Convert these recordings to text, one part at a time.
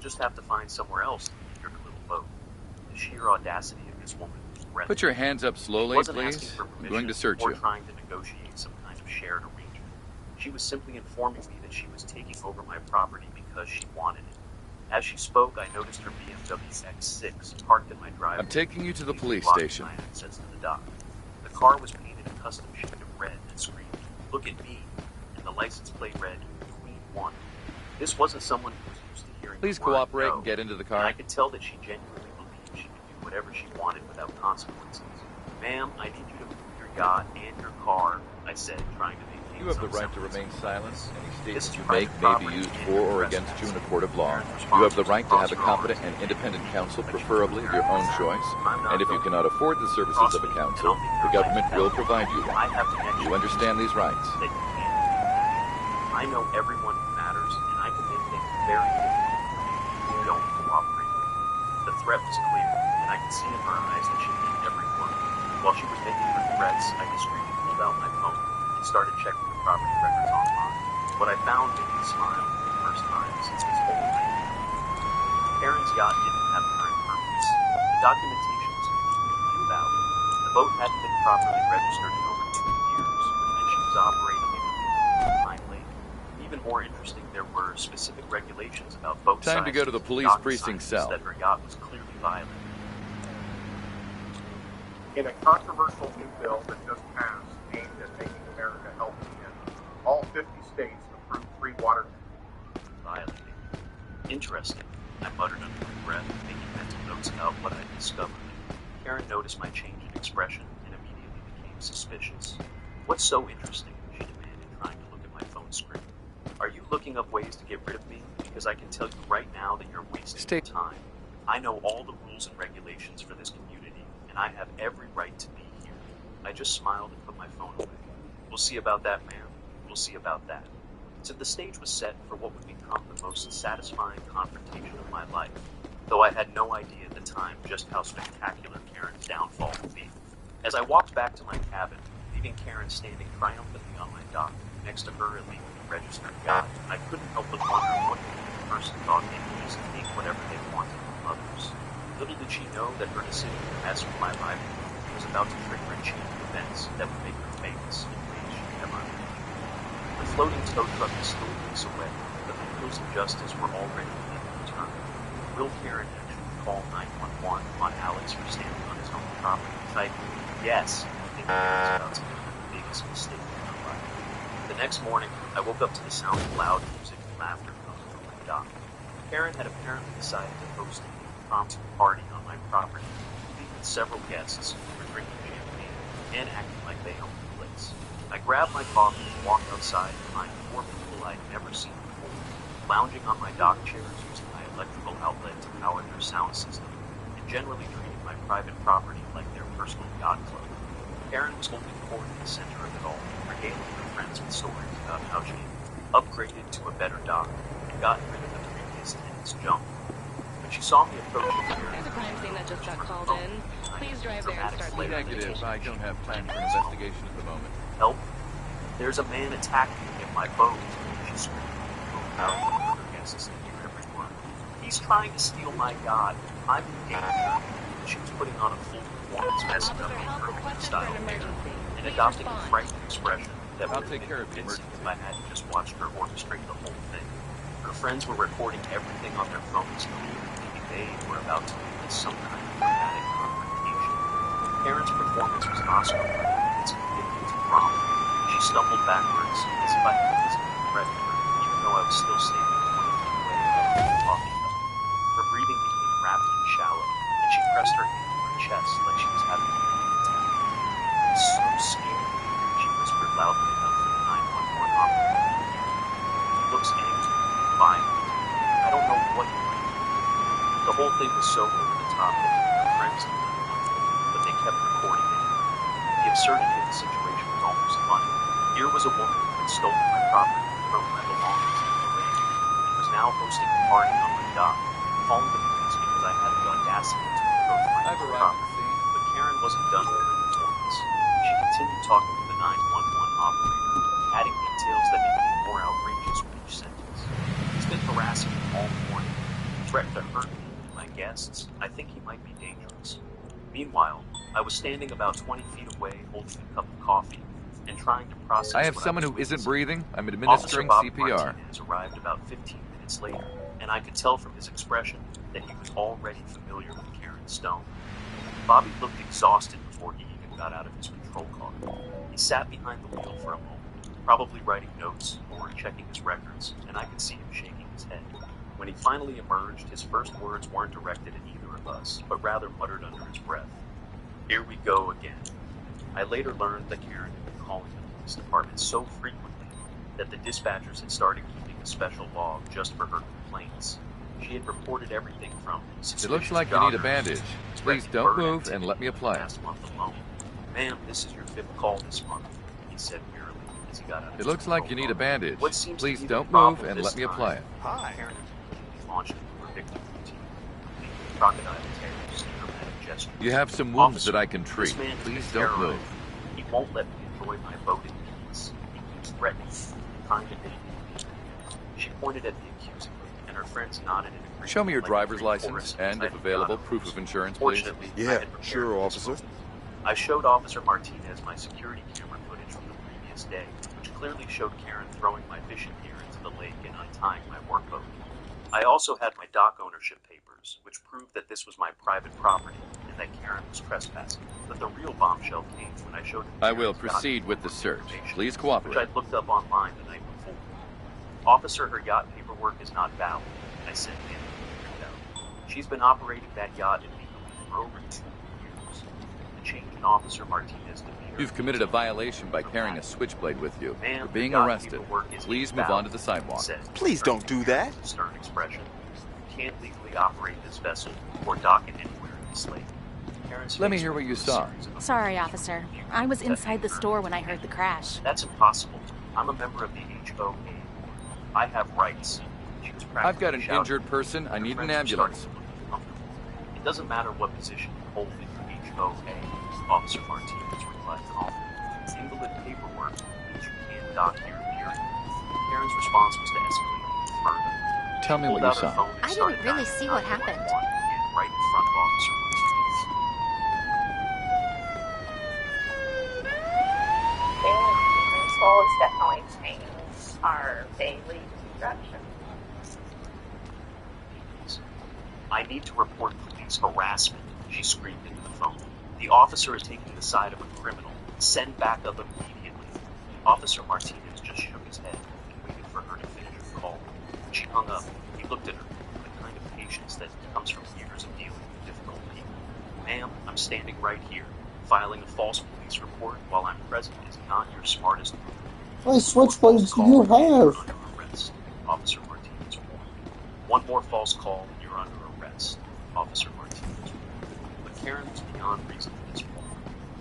just have to find somewhere else to leave your little boat. The sheer audacity of this woman was breathtaking. Put your hands up slowly, please. I'm going to search you. Trying to negotiate some kind of shared arrangement. She was simply informing me that she was taking over my property because she wanted it. As she spoke, I noticed her BMW X6 parked in my driveway. I'm taking you to the police station. My access to the dock. The car was painted a custom shade of red and screamed, "Look at me!" and the license plate read, Queen 1. This wasn't someone who was used to hearing. Please cooperate and get into the car. And I could tell that she genuinely believed she could do whatever she wanted without consequences. "Ma'am, I need you to move your yacht and your car," I said, trying to maintain. You have the right to remain silent. Any statements you make may be used for or against you in a court of law. You have the right to have a competent and independent counsel, preferably of your own choice. And if you cannot afford the services of a counsel, the government will provide you one. You understand these rights? I know everyone who matters, and I can make things very difficult if you don't cooperate. The threat was clear, and I could see in her eyes that she meant every word. While she was making her threats, I discreetly pulled out my phone and started checking the property records online. What I found made me smile for the first time since this whole thing began. Karen's yacht didn't have current permits. The documentation was completely invalid. The boat hadn't been properly registered in over 2 years, which meant she was operating illegally in Pine Lake. Even more interesting, there were specific regulations about boat size. Time to go to the police precinct cell. That her yacht was clearly violated. In a controversial new bill that just passed aimed at making America healthy again, all 50 states approved free water. Violating. Interesting, I muttered under my breath, making mental notes about what I had discovered. Karen noticed my change in expression and immediately became suspicious. "What's so interesting?" she demanded, trying to look at my phone screen. "Are you looking up ways to get rid of me? Because I can tell you right now that you're wasting your time. I know all the rules and regulations for this community, and I have every right to be here." I just smiled and put my phone away. "We'll see about that, ma'am. We'll see about that." So the stage was set for what would become the most satisfying confrontation of my life, though I had no idea at the time just how spectacular Karen's downfall would be. As I walked back to my cabin, leaving Karen standing triumphantly on my dock, next to her illegally registered yacht, I couldn't help but wonder what the person thought they could just take whatever they wanted from others. Little did she know that her decision to mess with my livelihood was about to trigger a chain of events that would make her famous in ways she'd never imagined. The floating tow truck was still weeks away, but the wheels of justice were already beginning to turn. Will Karen actually call 911 on Alex for standing on his own property? Type, yes, I think I was about to make the biggest mistake in my life. The next morning, I woke up to the sound of loud music and laughter coming from my dock. Karen had apparently decided to host an impromptu party on my property, with several guests who were drinking champagne and acting like they owned the place. I grabbed my coffee and walked outside to find 4 people I'd never seen before, lounging on my dock chairs using my electrical outlet to power their sound system, and generally treating my private property like their personal yacht club. Karen was holding court in the center of it all, regaling her friends with stories about how she upgraded to a better dock and gotten rid of the previous tenant's junk. When she saw me approaching her, there's a crime scene that just got called in. Please drive there and start the Negative. I don't have time for an investigation at the moment. Help! There's a man attacking me in my boat, she screamed. Out her guests to hear every word. He's trying to steal my yacht. I'm in danger. She was putting on a full performance, messing up in perfect style and adopting a frightened expression that would have been convincing if I hadn't just watched her orchestrate the whole thing. Her friends were recording everything on their phones, clearly thinking they were about to witness some kind of dramatic confrontation. Karen's performance was Oscar-worthy in its commitment to drama. She stumbled backwards as if I had physically threatened her, even though I was still standing 20 feet away from her talking about. Her breathing became rapid and shallow, and she pressed her hand to her chest like she was having a panic attack. "I'm so scared," she whispered loudly enough for the 911 operator. "He looks angry, violent. I don't know what you're doing." The whole thing was so over the top that her friends didn't want to, but they kept recording it. The absurdity of the situation was almost funny. Here was a woman who had stolen my property, thrown my belongings into the lake, and was now hosting a party on my dock, calling the police because I had the audacity to approach my property. But Karen wasn't done with her performance. She continued talking to the 911 operator, adding details that became more outrageous with each sentence. "He's been harassing me all morning. He's threatened to hurt me and my guests. I think he might be dangerous. Meanwhile, I was standing about 20 feet away holding a cup of coffee and trying to process. I have what someone I who was isn't witnessing. breathing. I'm administering Officer Bobby CPR. Martinez arrived about 15 minutes later, and I could tell from his expression that he was already familiar with Karen Stone. Bobby looked exhausted before he even got out of his patrol car. He sat behind the wheel for a moment, probably writing notes or checking his records, and I could see him shaking his head. When he finally emerged, his first words weren't directed at either of us, but rather muttered under his breath, "Here we go again." I later learned that Karen had been calling the police department so frequently that the dispatchers had started keeping a special log just for her complaints. She had reported everything from It looks like you need a bandage. Please don't move and let me apply it. last month alone. "Ma'am, this is your 5th call this month," he said wearily as he got out of It looks his like patrol you need car. a bandage. What seems to Please be the don't problem move and this let me time, apply it. Karen launched into her victim routine, making crocodile tears in dramatic gestures. You have some wounds "Officer, that I can this treat. man has Please been don't move. terrorized. He won't let me enjoy my boat in peace. He keeps threatening me, trying to make me." She pointed at me accusingly, and her friends nodded in agreement. Show me your like driver's three license chorus and, I if had available, forgotten. proof of insurance, please. Fortunately, I Yeah, had prepared sure, for this officer. moment. I showed Officer Martinez my security camera footage from the previous day, which clearly showed Karen throwing my fishing gear into the lake and untying my workboat. I also had my dock ownership papers, which proved that this was my private property and that Karen was trespassing. But the real bombshell came when I showed him I will Karen's yacht proceed with the paperwork search. information, Please which cooperate. I'd looked up online the night before. "Officer, her yacht paperwork is not valid," I said, handing the printout. "She's been operating that yacht illegally for over 2 years." The change in Officer Martinez demeanor. You've committed a violation by carrying a switchblade with you. "Ma'am, You're the being yacht arrested. paperwork is Please move invalid," on to the sidewalk. he said, Please don't do that. with a stern expression. "You can't legally operate this vessel or dock it anywhere in this lake." Karen's Let me face hear what went you through a saw. series of Sorry, emotions. officer. I was inside the store when I heard the crash. "That's impossible. I'm a member of the HOA. I have rights." She was I've got an practically injured shouting. person. I Her need an friends were ambulance. starting to look uncomfortable. "It doesn't matter what position you hold in the HOA," Officer Martinez replied calmly. "Invalid paperwork means you can't dock here, period." Karen's response was to escalate even further. Tell me She what pulled you out her saw. phone and I didn't started really dialing see what 911 happened. again, right in front of Officer Martinez. Daily control has definitely changed our daily instructions. "I need to report police harassment," she screamed into the phone. "The officer is taking the side of a criminal. Send backup immediately." Officer Martinez just shook his head and waited for her to finish her call. When she hung up, he looked at her with the kind of patience that comes from years of dealing with difficult people. "Ma'am, I'm standing right here. Filing a false police report while I'm present is not your smartest move." What switchblades do you have? You're under arrest, Officer Martinez warned. "One more false call and you're under arrest," Officer Martinez warned. But Karen was beyond reason at this point.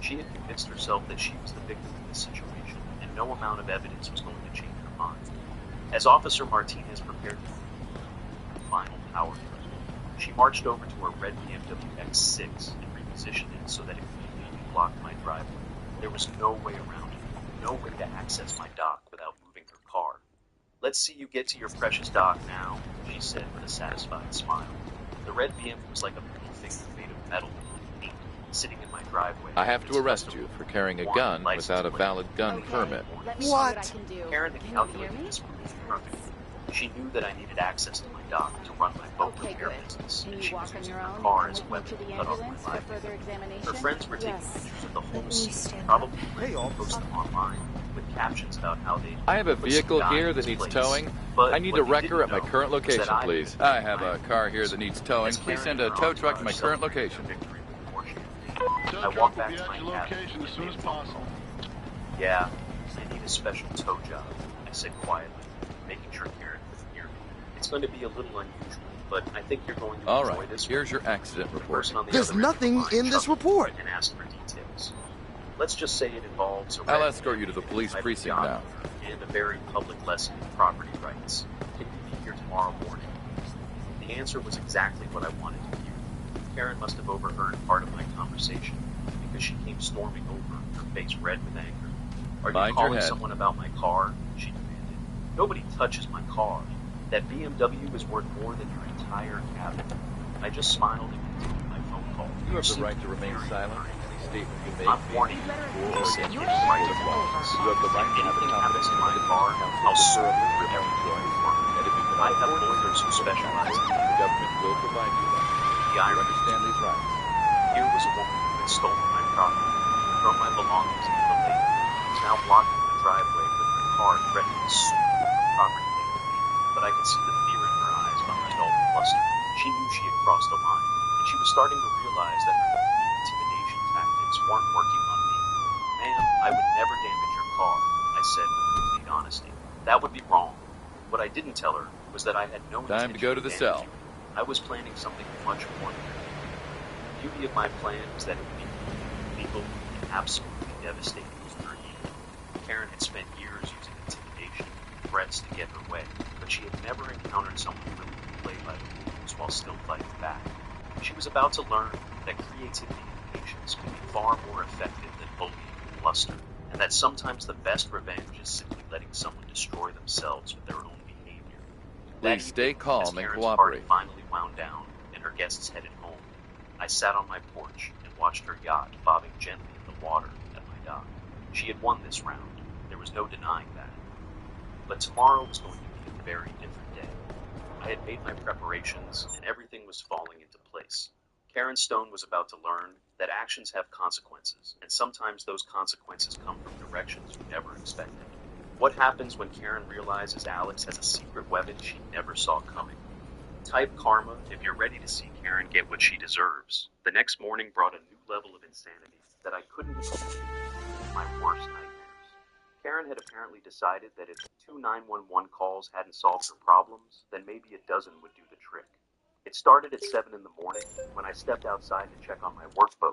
She had convinced herself that she was the victim in this situation, and no amount of evidence was going to change her mind. As Officer Martinez prepared for the final power play, she marched over to her red BMW X6 and repositioned it so that it completely blocked my driveway. There was no way around it, no way to access my dock without moving her car. "Let's see you get to your precious dock now," she said with a satisfied smile. The red BM was like a pretty thing made of metal and paint, sitting in my driveway. I have to Its arrest custom you for carrying a one gun license without a plate. valid gun Okay, permit. let me see What? what I can do. Karen had Can you hear calculated me? this move perfectly. She knew that I needed access to my dock to run my boat Okay, repair good. business, Can and you she walk was on using your her own car and as a come weapon to the to cut off ambulance my for life. further examination? Her friends were taking Yes. pictures of the whole you scene, stand probably Hey, post officer. them online with captions about how they I have a put some vehicle guy here in that his needs place. towing. But I need what a he wrecker didn't at my know current was that location, I please. was I have a behind car here him. that needs towing. As Please Karen send and a her tow truck to my entourage current celebrated location. their victory with more champagne, I Tow walked truck back will to be my at your cabin location as and soon made as a phone possible. call. "Yeah, I need a special tow job," I said quietly, making sure Karen couldn't hear me. "It's going to be a little unusual, but I think you're going to All enjoy right, this here's one." your accident The report. person on the There's other end of the nothing line in this chuckled report. and asked for details. "Let's just say it involves a I'll red escort you to the police private precinct yacht now. and a very public lesson in property rights. Can you be here tomorrow morning?" The answer was exactly what I wanted to hear. Karen must have overheard part of my conversation because she came storming over, her face red with anger. "Are you Mind your calling head. someone about my car?" she demanded. "Nobody touches my car." That BMW is worth more than your entire cabin. I just smiled and continued my phone call. You have the right to remain silent. Any statement you make I'm may warning be you. used for or He said against you you in a right court to of law. call. You have the right to have a Anything happens competent in and my car, independent I'll counsel sue preferably for your own every choice. word. And if you I cannot have afford the lawyers who services of specialize counsel, in the government will provide you one. the You irony. understand these rights? Here was a woman who had stolen my property, thrown my belongings into the lake, and was now blocking my driveway with her car threatening to sue me for property damage. But I could see the fear in her eyes behind all the bluster. She knew she had crossed a line, and she was starting to realize that her intimidation tactics weren't working on me. Ma'am, I would never damage your car, I said with complete honesty. That would be wrong. What I didn't tell her was that I had no Time intention to go to of the damaging cell. her. I was planning something much more nefarious. The beauty of my plan was that it would be legal and absolutely devastating to her ego. Karen had spent years using intimidation and threats to get her way, but she had never encountered someone willing to play by the rules while still fighting back. She was about to learn that creativity and patience could be far more effective than bullying and bluster, and that sometimes the best revenge is simply letting someone destroy themselves with their own behavior. Please stay calm As and Karen's cooperate. party finally wound down and her guests headed home, I sat on my porch and watched her yacht bobbing gently in the water at my dock. She had won this round. There was no denying that. But tomorrow was going to be a very different day. I had made my preparations and everything was falling into place. Karen Stone was about to learn that actions have consequences, and sometimes those consequences come from directions you never expected. What happens when Karen realizes Alex has a secret weapon she never saw coming? Type karma if you're ready to see Karen get what she deserves. The next morning brought a new level of insanity that I couldn't explain in my worst nightmares. Karen had apparently decided that if 2 911 calls hadn't solved her problems, then maybe a dozen would do the trick. It started at 7 in the morning when I stepped outside to check on my work boat.